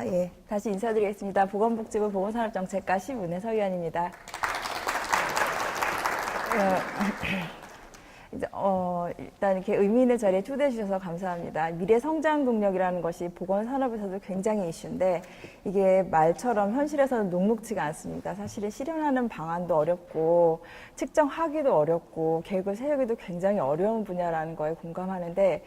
예. 다시 인사드리겠습니다. 보건복지부 보건산업정책과 시문혜 서위원입니다. 일단 이렇게 의미 있는 자리에 초대해 주셔서 감사합니다. 미래 성장 동력이라는 것이 보건산업에서도 굉장히 이슈인데 이게 말처럼 현실에서는 녹록지가 않습니다. 사실은 실현하는 방안도 어렵고 측정하기도 어렵고 계획을 세우기도 굉장히 어려운 분야라는 거에 공감하는데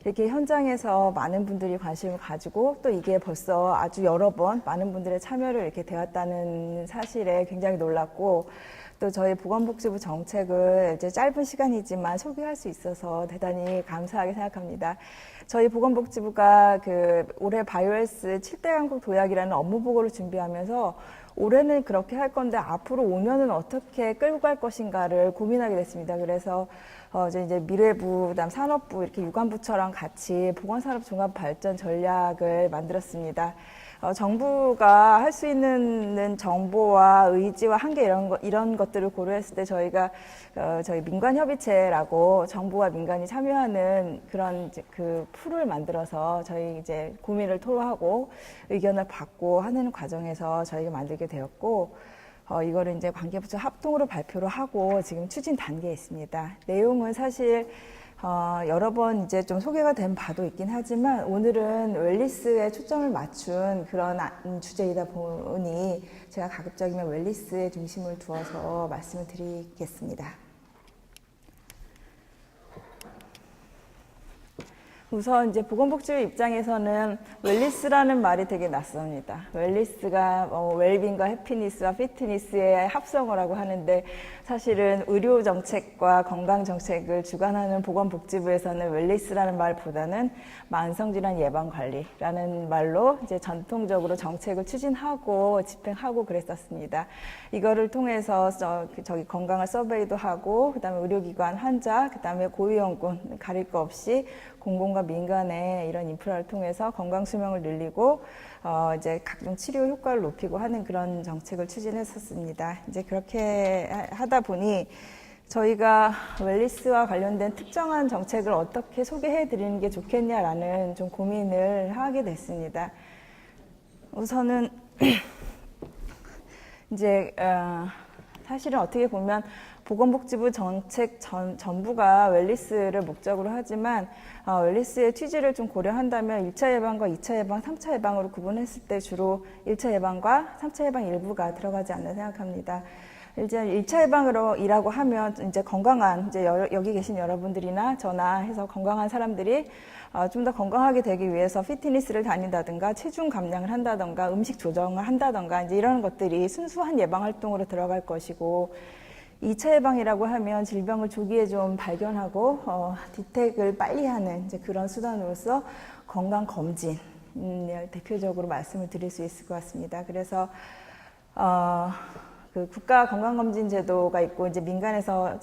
이렇게 현장에서 많은 분들이 관심을 가지고 또 이게 벌써 아주 여러 번 많은 분들의 참여를 이렇게 되었다는 사실에 굉장히 놀랐고 또 저희 보건복지부 정책을 이제 짧은 시간이지만 소개할 수 있어서 대단히 감사하게 생각합니다. 저희 보건복지부가 올해 바이오헬스 7대 강국 도약이라는 업무 보고를 준비하면서 올해는 그렇게 할 건데 앞으로 5년은 어떻게 끌고 갈 것인가를 고민하게 됐습니다. 그래서 이제 미래부, 그다음 산업부 이렇게 유관부처랑 같이 보건산업 종합발전 전략을 만들었습니다. 정부가 할 수 있는 정보와 의지와 한계 이런 것들을 고려했을 때 저희가 저희 민관협의체라고 정부와 민간이 참여하는 그런 그 풀을 만들어서 저희 이제 고민을 토로하고 의견을 받고 하는 과정에서 저희가 만들게 되었고 이거를 이제 관계부처 합동으로 발표를 하고 지금 추진 단계에 있습니다. 내용은 사실 여러 번 이제 좀 소개가 된 바도 있긴 하지만 오늘은 웰니스에 초점을 맞춘 그런 주제이다 보니 제가 가급적이면 웰니스에 중심을 두어서 말씀을 드리겠습니다. 우선 이제 보건복지부 입장에서는 웰니스라는 말이 되게 낯섭니다. 웰니스가 웰빙과 해피니스와 피트니스의 합성어라고 하는데 사실은 의료 정책과 건강 정책을 주관하는 보건복지부에서는 웰니스라는 말보다는 만성질환 예방 관리라는 말로 이제 전통적으로 정책을 추진하고 집행하고 그랬었습니다. 이거를 통해서 저기 건강을 서베이도 하고 그다음에 의료기관 환자 그다음에 고위험군 가릴 거 없이 공공과 민간의 이런 인프라를 통해서 건강 수명을 늘리고 이제 각종 치료 효과를 높이고 하는 그런 정책을 추진했었습니다. 이제 그렇게 하다 보니 저희가 웰니스와 관련된 특정한 정책을 어떻게 소개해 드리는 게 좋겠냐라는 좀 고민을 하게 됐습니다. 우선은 이제 사실은 어떻게 보면 보건복지부 정책 전부가 웰니스를 목적으로 하지만 웰니스의 취지를 좀 고려한다면 1차 예방과 2차 예방, 3차 예방으로 구분했을 때 주로 1차 예방과 3차 예방 일부가 들어가지 않나 생각합니다. 이제 1차 예방이라고 하면 이제 건강한 이제 여기 계신 여러분들이나 저나 해서 건강한 사람들이 좀 더 건강하게 되기 위해서 피트니스를 다닌다든가 체중 감량을 한다든가 음식 조정을 한다든가 이제 이런 것들이 순수한 예방 활동으로 들어갈 것이고 2차 예방이라고 하면 질병을 조기에 좀 발견하고 디텍을 빨리 하는 이제 그런 수단으로서 건강 검진 대표적으로 말씀을 드릴 수 있을 것 같습니다. 그래서 그 국가 건강검진 제도가 있고 이제 민간에서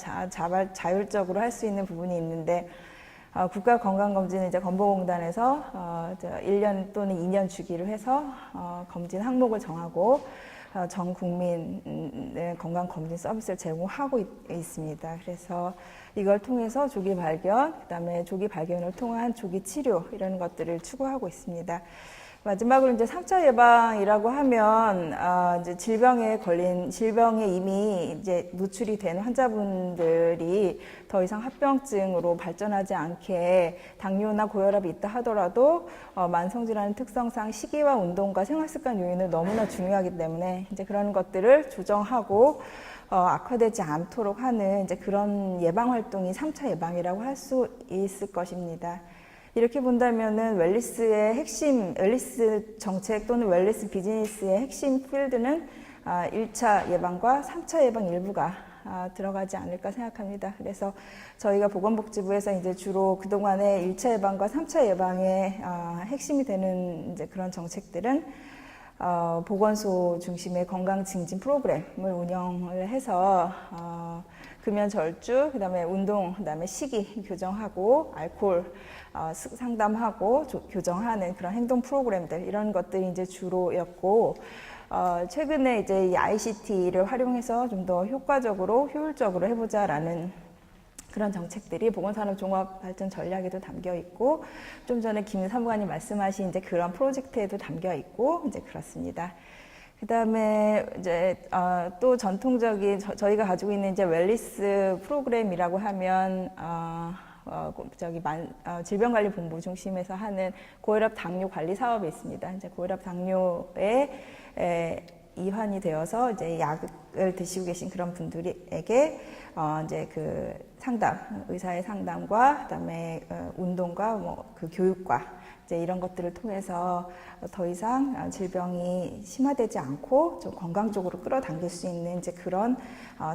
자율적으로 할 수 있는 부분이 있는데 국가 건강검진은 이제 건보공단에서 1년 또는 2년 주기로 해서 검진 항목을 정하고 전 국민의 건강검진 서비스를 제공하고 있습니다. 그래서 이걸 통해서 조기 발견, 그다음에 조기 발견을 통한 조기 치료 이런 것들을 추구하고 있습니다. 마지막으로 이제 3차 예방이라고 하면 이제 질병에 이미 이제 노출이 된 환자분들이 더 이상 합병증으로 발전하지 않게 당뇨나 고혈압이 있다 하더라도 만성질환 특성상 식이와 운동과 생활습관 요인을 너무나 중요하기 때문에 이제 그런 것들을 조정하고 악화되지 않도록 하는 이제 그런 예방 활동이 3차 예방이라고 할 수 있을 것입니다. 이렇게 본다면은 웰니스 정책 또는 웰니스 비즈니스의 핵심 필드는 1차 예방과 3차 예방 일부가 들어가지 않을까 생각합니다. 그래서 저희가 보건복지부에서 이제 주로 그동안에 1차 예방과 3차 예방의 핵심이 되는 이제 그런 정책들은 보건소 중심의 건강 증진 프로그램을 운영을 해서 금연 절주, 그다음에 운동, 그다음에 식이 교정하고 알코올 상담하고 교정하는 그런 행동 프로그램들 이런 것들이 이제 주로였고 최근에 이제 이 ICT를 활용해서 좀 더 효과적으로 효율적으로 해보자라는 그런 정책들이 보건산업 종합발전 전략에도 담겨 있고 좀 전에 김 사무관님 말씀하신 이제 그런 프로젝트에도 담겨 있고 이제 그렇습니다. 그다음에 이제 또 전통적인 저희가 가지고 있는 이제 웰리스 프로그램이라고 하면 질병관리본부 중심에서 하는 고혈압 당뇨 관리 사업이 있습니다. 이제 고혈압 당뇨에 이환이 되어서 이제 약을 드시고 계신 그런 분들에게 이제 그 상담, 의사의 상담과 그다음에 운동과 뭐 그 교육과 이제 이런 것들을 통해서 더 이상 질병이 심화되지 않고 좀 건강 쪽으로 끌어당길 수 있는 이제 그런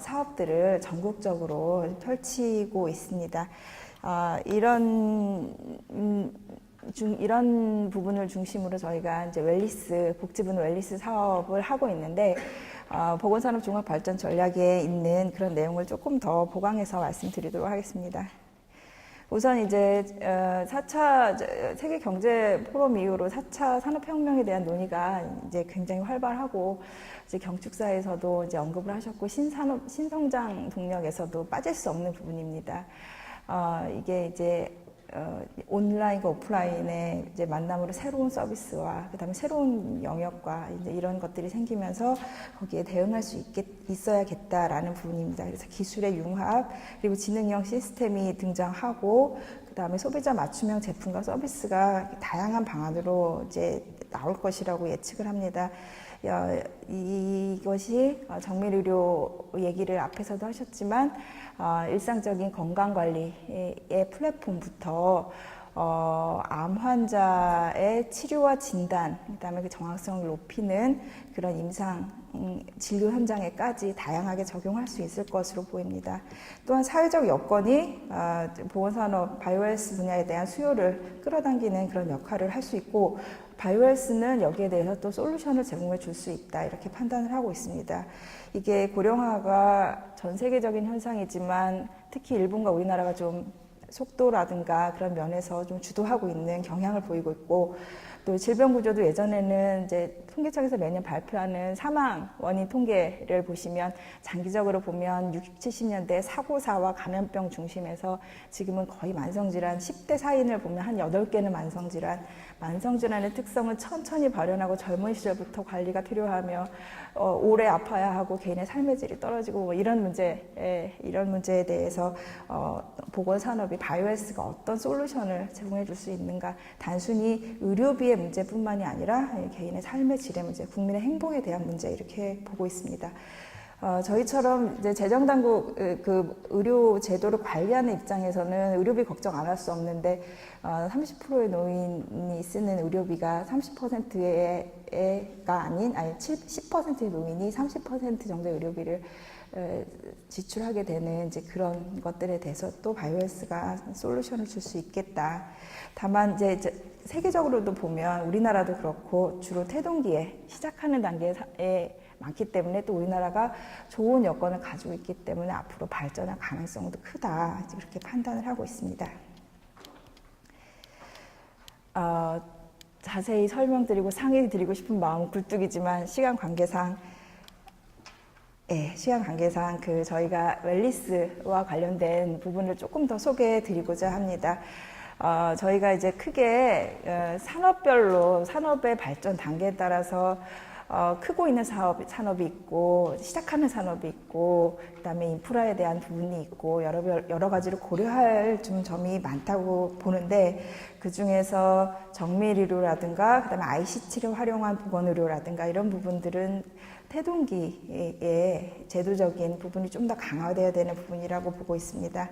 사업들을 전국적으로 펼치고 있습니다. 이런 부분을 중심으로 저희가 이제 웰리스, 복지부는 웰리스 사업을 하고 있는데, 보건산업 종합발전 전략에 있는 그런 내용을 조금 더 보강해서 말씀드리도록 하겠습니다. 우선 이제 4차 세계 경제 포럼 이후로 4차 산업혁명에 대한 논의가 이제 굉장히 활발하고, 이제 경축사에서도 이제 언급을 하셨고, 신성장 동력에서도 빠질 수 없는 부분입니다. 이게 이제 온라인과 오프라인의 이제 만남으로 새로운 서비스와 그다음에 새로운 영역과 이제 이런 것들이 생기면서 거기에 대응할 수 있어야겠다라는 부분입니다. 그래서 기술의 융합 그리고 지능형 시스템이 등장하고 그다음에 소비자 맞춤형 제품과 서비스가 다양한 방안으로 이제 나올 것이라고 예측을 합니다. 이것이 정밀의료 얘기를 앞에서도 하셨지만 일상적인 건강관리의 플랫폼부터 암 환자의 치료와 진단, 그다음에 그 정확성을 높이는 그런 임상 진료 현장에까지 다양하게 적용할 수 있을 것으로 보입니다. 또한 사회적 여건이 보건산업 바이오헬스 분야에 대한 수요를 끌어당기는 그런 역할을 할 수 있고, 바이오헬스는 여기에 대해서 또 솔루션을 제공해 줄 수 있다, 이렇게 판단을 하고 있습니다. 이게 고령화가 전 세계적인 현상이지만 특히 일본과 우리나라가 좀 속도라든가 그런 면에서 좀 주도하고 있는 경향을 보이고 있고, 또 질병 구조도 예전에는 이제 통계청에서 매년 발표하는 사망 원인 통계를 보시면 장기적으로 보면 60, 70년대 사고사와 감염병 중심에서 지금은 거의 만성질환, 10대 사인을 보면 한 8개는 만성질환의 특성은 천천히 발현하고 젊은 시절부터 관리가 필요하며 오래 아파야 하고 개인의 삶의 질이 떨어지고 뭐 이런 문제에 대해서 보건산업이 바이오헬스가 어떤 솔루션을 제공해 줄 수 있는가, 단순히 의료비의 문제뿐만이 아니라 개인의 삶의 질의 문제, 국민의 행복에 대한 문제, 이렇게 보고 있습니다. 저희처럼 이제 재정당국 그 의료 제도를 관리하는 입장에서는 의료비 걱정 안 할 수 없는데 30%의 노인이 쓰는 의료비가 30%가 아닌 10%의 노인이 30% 정도의 의료비를 지출하게 되는 이제 그런 것들에 대해서 또 바이오헬스가 솔루션을 줄 수 있겠다. 다만 이제 세계적으로도 보면 우리나라도 그렇고 주로 태동기에 시작하는 단계에 많기 때문에 또 우리나라가 좋은 여건을 가지고 있기 때문에 앞으로 발전할 가능성도 크다, 이렇게 판단을 하고 있습니다. 자세히 설명드리고 상의 드리고 싶은 마음은 굴뚝이지만 시간 관계상 그 저희가 웰리스와 관련된 부분을 조금 더 소개해 드리고자 합니다. 저희가 이제 크게 산업별로 산업의 발전 단계에 따라서 크고 있는 산업이 있고 시작하는 산업이 있고 그다음에 인프라에 대한 부분이 있고 여러 가지를 고려할 좀 점이 많다고 보는데, 그 중에서 정밀의료라든가 그다음에 ICT를 활용한 보건의료라든가 이런 부분들은 태동기의 제도적인 부분이 좀 더 강화되어야 되는 부분이라고 보고 있습니다.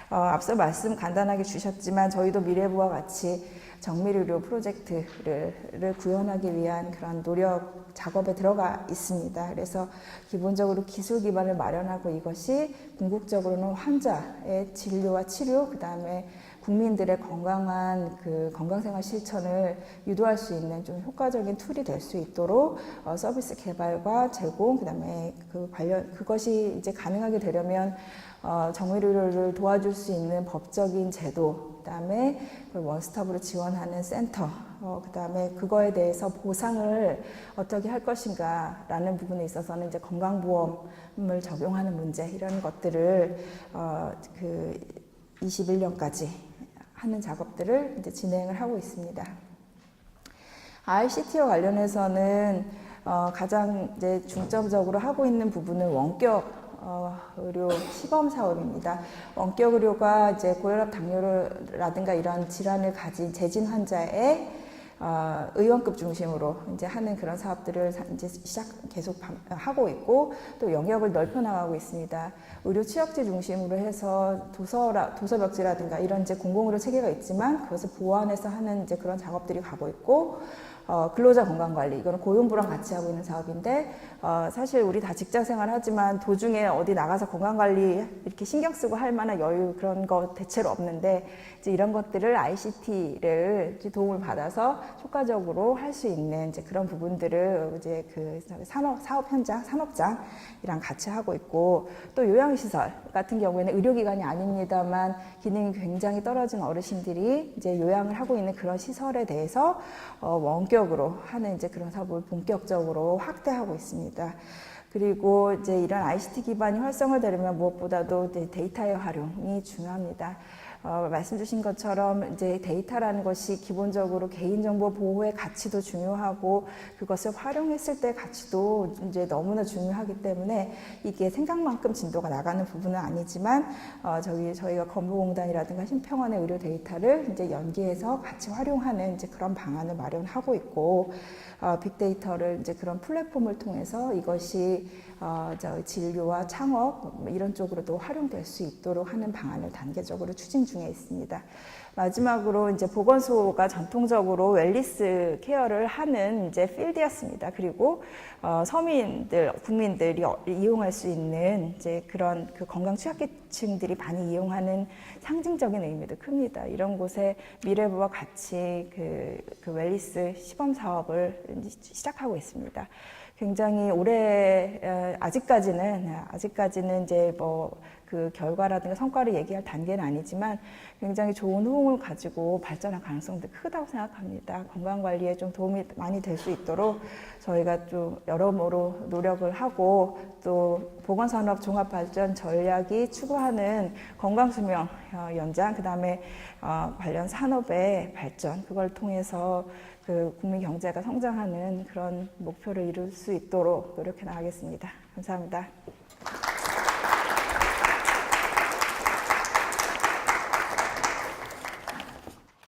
앞서 말씀 간단하게 주셨지만 저희도 미래부와 같이 정밀의료 프로젝트를 구현하기 위한 그런 노력 작업에 들어가 있습니다. 그래서 기본적으로 기술 기반을 마련하고 이것이 궁극적으로는 환자의 진료와 치료, 그 다음에 국민들의 건강한 그 건강생활 실천을 유도할 수 있는 좀 효과적인 툴이 될 수 있도록 서비스 개발과 제공, 그다음에 그것이 이제 가능하게 되려면 정밀의료를 도와줄 수 있는 법적인 제도, 그다음에 원스톱으로 지원하는 센터, 그다음에 그거에 대해서 보상을 어떻게 할 것인가라는 부분에 있어서는 이제 건강보험을 적용하는 문제, 이런 것들을 그 21년까지 하는 작업들을 이제 진행을 하고 있습니다. ICT와 관련해서는 가장 이제 중점적으로 하고 있는 부분은 원격 의료 시범 사업입니다. 원격 의료가 이제 고혈압, 당뇨라든가 이런 질환을 가진 재진 환자의 의원급 중심으로 이제 하는 그런 사업들을 이제 계속 하고 있고, 또 영역을 넓혀 나가고 있습니다. 의료 취약지 중심으로 해서 도서벽지라든가 이런 이제 공공의료 체계가 있지만 그것을 보완해서 하는 이제 그런 작업들이 가고 있고, 근로자 건강관리, 이거는 고용부랑 같이 하고 있는 사업인데, 사실 우리 다 직장 생활 하지만 도중에 어디 나가서 건강관리 이렇게 신경 쓰고 할 만한 여유, 그런 거 대체로 없는데, 이제 이런 것들을 ICT를 도움을 받아서 효과적으로 할 수 있는 이제 그런 부분들을 이제 그 사업 현장, 산업장이랑 같이 하고 있고, 또 요양시설 같은 경우에는 의료기관이 아닙니다만 기능이 굉장히 떨어진 어르신들이 이제 요양을 하고 있는 그런 시설에 대해서 원격으로 하는 이제 그런 사업을 본격적으로 확대하고 있습니다. 그리고 이제 이런 ICT 기반이 활성화되려면 무엇보다도 데이터의 활용이 중요합니다. 말씀 주신 것처럼 이제 데이터라는 것이 기본적으로 개인정보 보호의 가치도 중요하고, 그것을 활용했을 때 가치도 이제 너무나 중요하기 때문에 이게 생각만큼 진도가 나가는 부분은 아니지만, 저희가 건보공단이라든가 심평원의 의료 데이터를 이제 연계해서 같이 활용하는 이제 그런 방안을 마련하고 있고, 빅데이터를 이제 그런 플랫폼을 통해서 이것이 진료와 창업 이런 쪽으로도 활용될 수 있도록 하는 방안을 단계적으로 추진 중에 있습니다. 마지막으로 이제 보건소가 전통적으로 웰니스 케어를 하는 이제 필드였습니다. 그리고 국민들이 이용할 수 있는 이제 그런 그 건강 취약계층들이 많이 이용하는 상징적인 의미도 큽니다. 이런 곳에 미래부와 같이 그 웰니스 시범 사업을 시작하고 있습니다. 굉장히 아직까지는 이제 그 결과라든가 성과를 얘기할 단계는 아니지만 굉장히 좋은 호응을 가지고 발전할 가능성도 크다고 생각합니다. 건강관리에 좀 도움이 많이 될 수 있도록 저희가 좀 여러모로 노력을 하고, 또 보건산업 종합발전 전략이 추구하는 건강수명 연장, 그 다음에 관련 산업의 발전, 그걸 통해서 그 국민 경제가 성장하는 그런 목표를 이룰 수 있도록 노력해 나가겠습니다. 감사합니다.